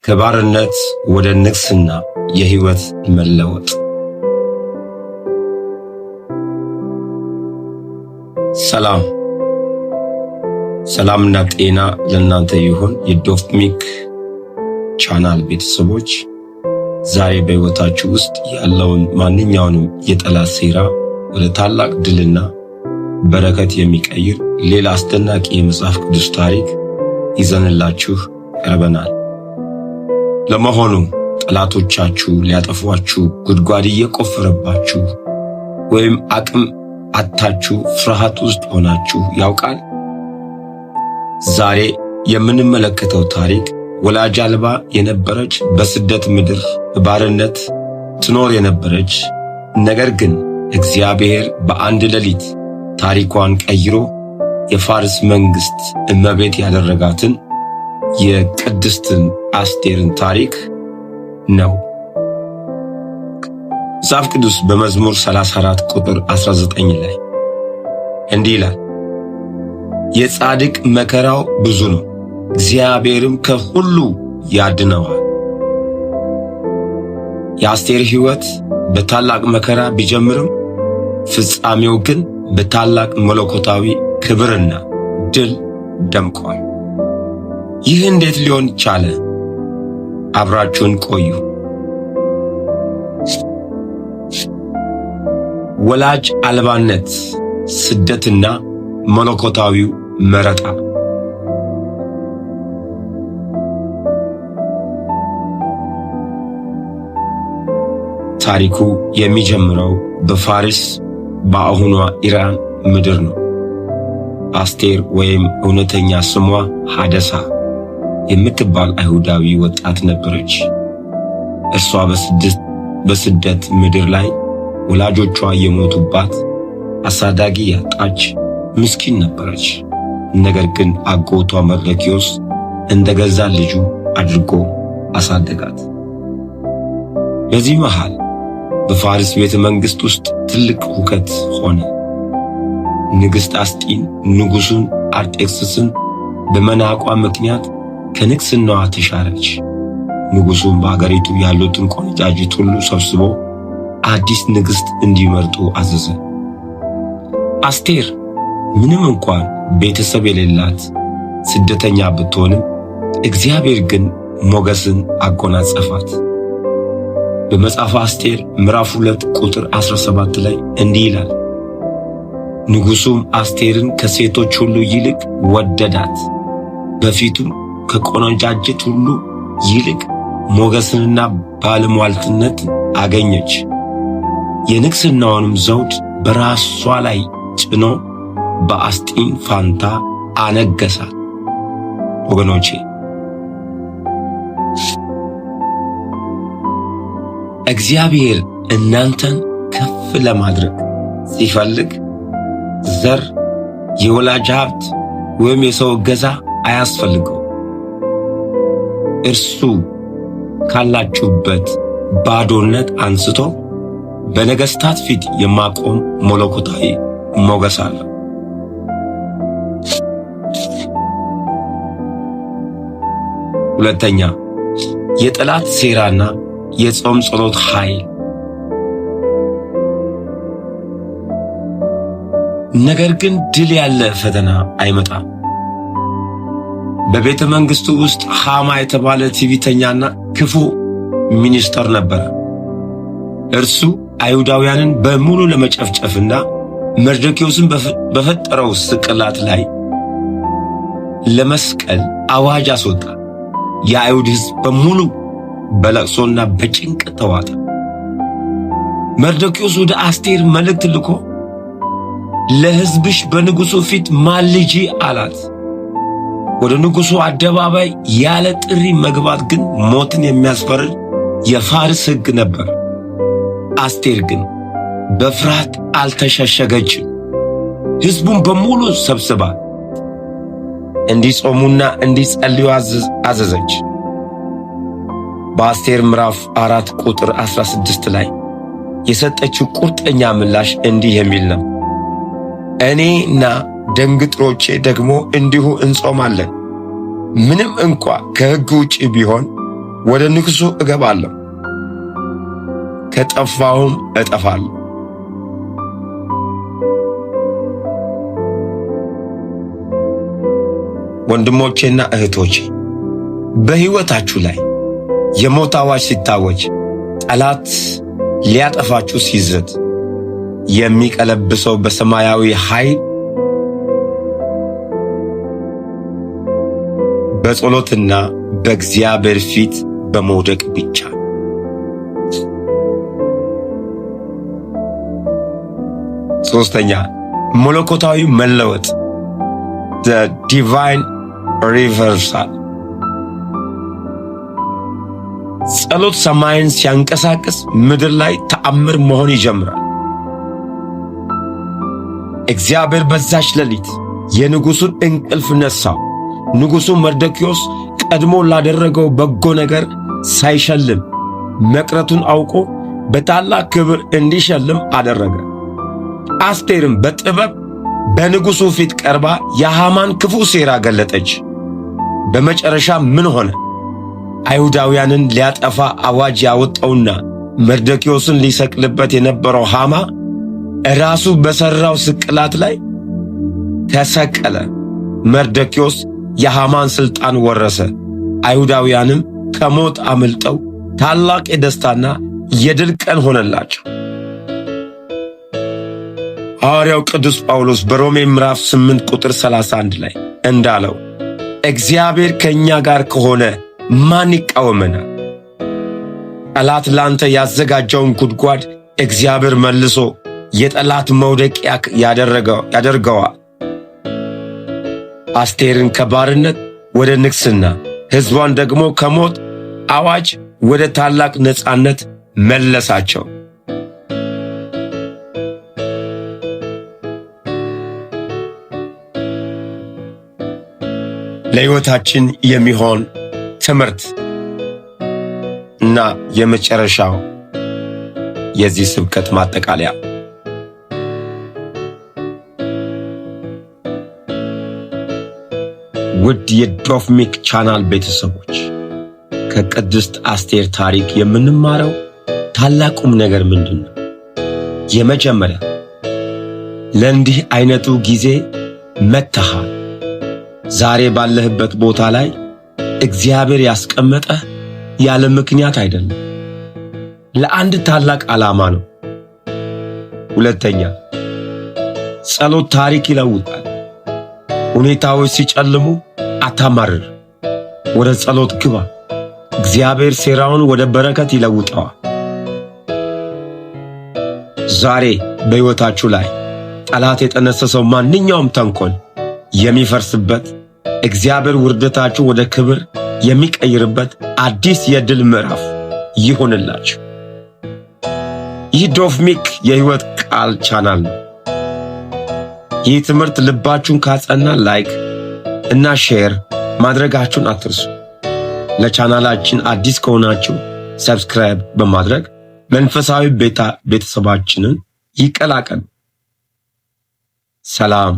ከባርነት ወደ ንግስና የህይወት መለወጥ። ሰላምና ጤና ለእናንተ ይሁን። የዶፍሚክ ቻናል ቤተሰቦች ዛሬ በህይወታችሁ ውስጥ ያለውን ማንኛውንም የጠላት ሴራ ወደ ታላቅ ድልና በረከት የሚቀይር ሌላ አስደናቂ የመጽሐፍ ቅዱስ ታሪክ ይዘንላችሁ ቀርበናል። ለመሆኑ ጠላቶቻችሁ ሊያጠፏችሁ ጉድጓድ እየቆፈረባችሁ ወይም አቅም አጥታችሁ ፍርሃት ውስጥ ሆናችሁ ያውቃል? ዛሬ የምንመለከተው ታሪክ ወላጅ አልባ የነበረች በስደት ምድር በባርነት ትኖር የነበረች ነገር ግን እግዚአብሔር በአንድ ሌሊት ታሪኳን ቀይሮ የፋርስ መንግስት እመቤት ያደረጋትን የቅድስትን አስቴርን ታሪክ ነው። መጽሐፍ ቅዱስ በመዝሙር 34 ቁጥር 19 ላይ እንዲህ ይላል፣ የጻድቅ መከራው ብዙ ነው፣ እግዚአብሔርም ከሁሉ ያድነዋል። የአስቴር ሕይወት በታላቅ መከራ ቢጀምርም ፍጻሜው ግን በታላቅ መለኮታዊ ክብርና ድል ደምቋል። ይህ እንዴት ሊሆን ቻለ? አብራችሁን ቆዩ። ወላጅ አልባነት፣ ስደትና መለኮታዊው መረጣ። ታሪኩ የሚጀምረው በፋርስ በአሁኗ ኢራን ምድር ነው። አስቴር ወይም እውነተኛ ስሟ ሐደሳ የምትባል አይሁዳዊ ወጣት ነበረች። እርሷ በስደት ምድር ላይ ወላጆቿ የሞቱባት አሳዳጊ ያጣች ምስኪን ነበረች። ነገር ግን አጎቷ መርዶክዮስ እንደገዛ ልጁ አድርጎ አሳደጋት። በዚህ መሃል በፋርስ ቤተ መንግሥት ውስጥ ትልቅ ሁከት ሆነ። ንግሥት አስጢን ንጉሡን አርጤክስስን በመናቋ ምክንያት ከንግሥናዋ ተሻረች። ንጉሡም በአገሪቱ ያሉትን ቆነጃጅት ሁሉ ሰብስቦ አዲስ ንግሥት እንዲመርጡ አዘዘ። አስቴር ምንም እንኳን ቤተሰብ የሌላት ስደተኛ ብትሆንም እግዚአብሔር ግን ሞገስን አጎናጸፋት። በመጽሐፈ አስቴር ምዕራፍ 2 ቁጥር 17 ላይ እንዲህ ይላል፣ ንጉሡም አስቴርን ከሴቶች ሁሉ ይልቅ ወደዳት፣ በፊቱም ከቆነጃጅት ሁሉ ይልቅ ሞገስንና ባለሟልትነት አገኘች። የንግሥናውንም ዘውድ በራሷ ላይ ጭኖ በአስጢን ፋንታ አነገሳት። ወገኖቼ እግዚአብሔር እናንተን ከፍ ለማድረግ ሲፈልግ ዘር፣ የወላጅ ሀብት ወይም የሰው እገዛ አያስፈልገው። እርሱ ካላችሁበት ባዶነት አንስቶ በነገሥታት ፊት የማቆም መለኮታዊ ሞገስ አለ። ሁለተኛ፣ የጠላት ሴራና የጾም ጸሎት ኃይል። ነገር ግን ድል ያለ ፈተና አይመጣም። በቤተ መንግሥቱ ውስጥ ሃማ የተባለ ትዕቢተኛና ክፉ ሚኒስተር ነበረ። እርሱ አይሁዳውያንን በሙሉ ለመጨፍጨፍና መርዶክዮስን በፈጠረው ስቅላት ላይ ለመስቀል አዋጅ አስወጣ። የአይሁድ ሕዝብ በሙሉ በለቅሶና በጭንቀት ተዋጠ። መርዶክዮስ ወደ አስቴር መልእክት ልኮ ለሕዝብሽ በንጉሡ ፊት ማልጂ አላት። ወደ ንጉሡ አደባባይ ያለ ጥሪ መግባት ግን ሞትን የሚያስፈርድ የፋርስ ሕግ ነበር። አስቴር ግን በፍርሃት አልተሸሸገችም። ሕዝቡን በሙሉ ሰብስባ እንዲጾሙና እንዲጸልዩ አዘዘች። በአስቴር ምዕራፍ 4 ቁጥር 16 ላይ የሰጠችው ቁርጠኛ ምላሽ እንዲህ የሚል ነው፣ እኔና ደንግጥሮቼ ደግሞ እንዲሁ እንጾማለን። ምንም እንኳ ከሕግ ውጪ ቢሆን ወደ ንጉሡ እገባለሁ፣ ከጠፋሁም እጠፋለሁ። ወንድሞቼና እህቶቼ በሕይወታችሁ ላይ የሞት አዋጅ ሲታወጅ፣ ጠላት ሊያጠፋችሁ ሲዝት የሚቀለብሰው በሰማያዊ ኃይል በጸሎትና በእግዚአብሔር ፊት በመውደቅ ብቻ። ሶስተኛ መለኮታዊ መለወጥ the divine reversal። ጸሎት ሰማይን ሲያንቀሳቅስ ምድር ላይ ተአምር መሆን ይጀምራል። እግዚአብሔር በዛች ሌሊት የንጉሡን እንቅልፍ ነሳው። ንጉሡ መርዶክዮስ ቀድሞ ላደረገው በጎ ነገር ሳይሸልም መቅረቱን አውቆ በታላቅ ክብር እንዲሸልም አደረገ። አስቴርም በጥበብ በንጉሡ ፊት ቀርባ የሐማን ክፉ ሴራ ገለጠች። በመጨረሻ ምን ሆነ? አይሁዳውያንን ሊያጠፋ አዋጅ ያወጣውና መርዶክዮስን ሊሰቅልበት የነበረው ሐማ ራሱ በሠራው ስቅላት ላይ ተሰቀለ። መርዶክዮስ የሐማን ሥልጣን ወረሰ። አይሁዳውያንም ከሞት አምልጠው ታላቅ የደስታና የድል ቀን ሆነላቸው። ሐዋርያው ቅዱስ ጳውሎስ በሮሜ ምዕራፍ 8 ቁጥር 31 ላይ እንዳለው እግዚአብሔር ከእኛ ጋር ከሆነ ማን ይቃወመናል? ጠላት ላንተ ያዘጋጀውን ጉድጓድ እግዚአብሔር መልሶ የጠላት መውደቂያ ያደርገዋል። አስቴርን ከባርነት ወደ ንግሥና፣ ሕዝቧን ደግሞ ከሞት አዋጅ ወደ ታላቅ ነጻነት መለሳቸው። ለሕይወታችን የሚሆን ትምህርት እና የመጨረሻው የዚህ ስብከት ማጠቃለያ ውድ የዶፍሚክ ቻናል ቤተሰቦች ከቅድስት አስቴር ታሪክ የምንማረው ታላቁም ነገር ምንድነው? የመጀመሪያ ለእንዲህ አይነቱ ጊዜ መጥተሃል። ዛሬ ባለህበት ቦታ ላይ እግዚአብሔር ያስቀመጠህ ያለ ምክንያት አይደለም፣ ለአንድ ታላቅ ዓላማ ነው። ሁለተኛ ጸሎት ታሪክ ይለውጣል። ሁኔታዎች ሲጨልሙ አታማርር፣ ወደ ጸሎት ግባ። እግዚአብሔር ሴራውን ወደ በረከት ይለውጠዋል። ዛሬ በሕይወታችሁ ላይ ጠላት የጠነሰሰው ማንኛውም ተንኮል የሚፈርስበት፣ እግዚአብሔር ውርደታችሁ ወደ ክብር የሚቀይርበት አዲስ የድል ምዕራፍ ይሁንላችሁ። ይህ ዶፍሚክ የሕይወት ቃል ቻናል ነው። ይህ ትምህርት ልባችሁን ካጸና ላይክ እና ሼር ማድረጋችሁን አትርሱ። ለቻናላችን አዲስ ከሆናችሁ ሰብስክራይብ በማድረግ መንፈሳዊ ቤተሰባችንን ይቀላቀሉ። ሰላም፣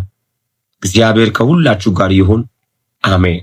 እግዚአብሔር ከሁላችሁ ጋር ይሁን። አሜን።